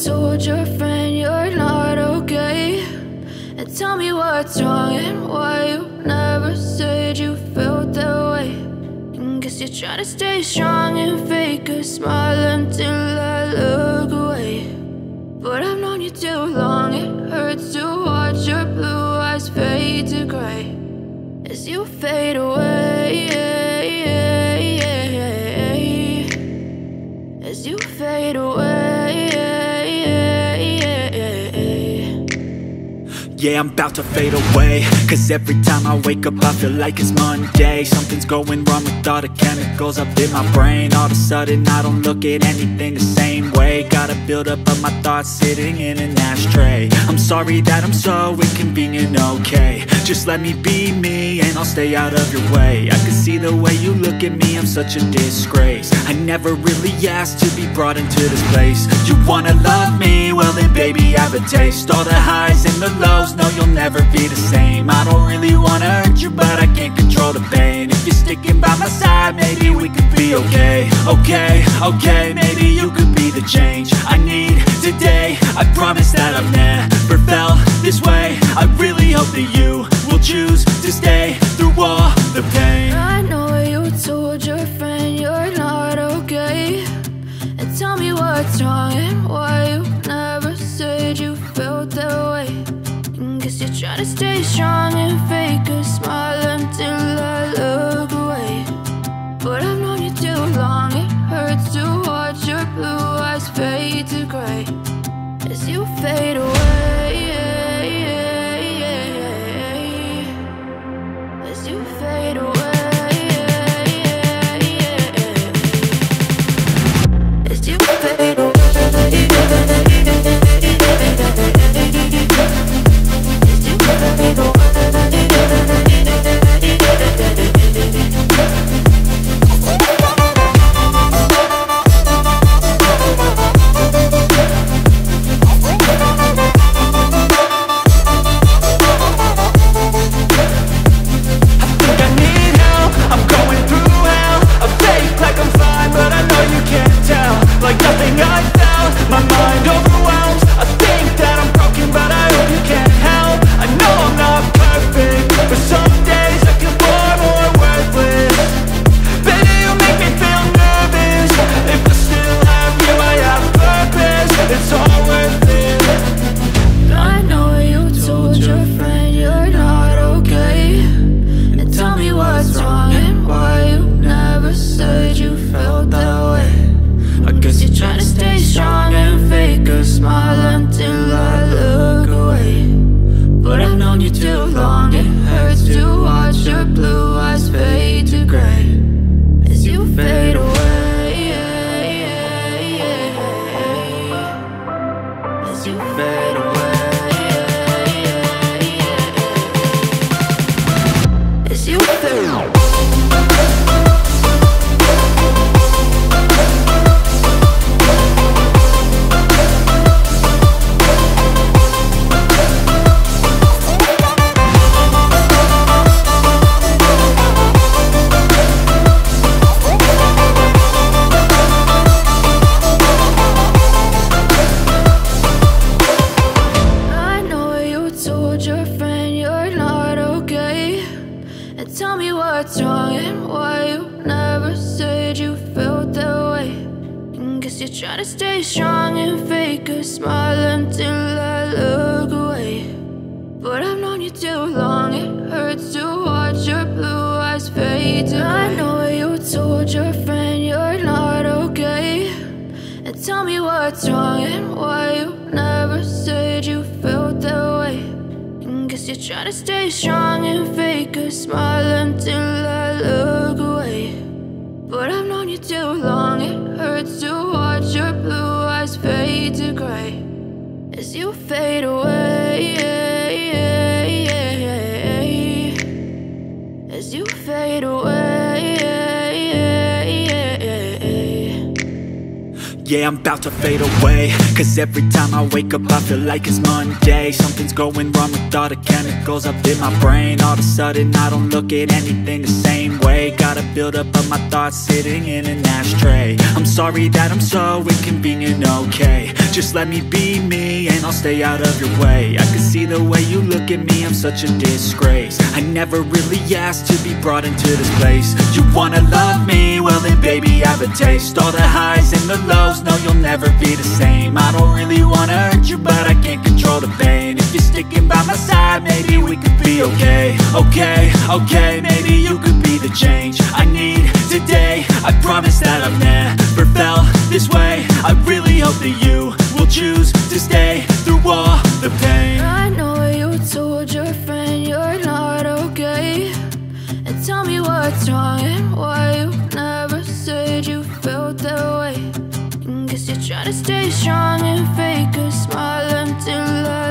told your friend you're not okay? And tell me what's wrong and why you never said you felt that way. And guess you're trying to stay strong and fake a smile until I look away. But I've known you too long, it hurts to watch your blue eyes fade to gray as you fade away, as you fade away. Yeah, I'm about to fade away, cause every time I wake up I feel like it's Monday. Something's going wrong with all the chemicals up in my brain. All of a sudden I don't look at anything the same way. Got a buildup of my thoughts sitting in an ashtray. I'm sorry that I'm so inconvenient, okay? Just let me be me and I'll stay out of your way. I can see the way you look at me, I'm such a disgrace. I never really asked to be brought into this place. You wanna love me? Well then baby have a taste. All the highs and the lows, no, you'll never be the same. I don't really wanna hurt you, but I can't control the pain. If you're sticking by my side, maybe we could be okay. Okay, maybe you could be the change I need today. I promise that I've never felt this way. I really hope that you will choose to stay through all the pain. I know you told your friend you're not okay. And tell me what's wrong and why you never said you felt that way. Guess you're trying to stay strong and fake a smile until I look away. But I've known you too long, it hurts to watch your blue eyes fade to gray as you fade away, as you fade away, as you fade away. Yeah, I'm about to fade away, cause every time I wake up I feel like it's Monday. Something's going wrong with all the chemicals up in my brain. All of a sudden I don't look at anything the same way. Got a buildup of my thoughts sitting in an ashtray. I'm sorry that I'm so inconvenient, okay. Just let me be me and I'll stay out of your way. I can see the way you look at me, I'm such a disgrace. I never really asked to be brought into this place. You wanna love me? Well then baby, have a taste. All the highs and the lows, no, you'll never be the same. I don't really wanna hurt you, but I can't control the pain. If you're sticking by my side, maybe we could be okay. Okay, maybe you could be the change I need today. I promise that I've never felt this way. I really hope that you will choose to stay through all the pain. I know you told your friend you're not okay, and tell me what's wrong and why you never said you felt that way. Guess you're trying to stay strong and fake a smile until I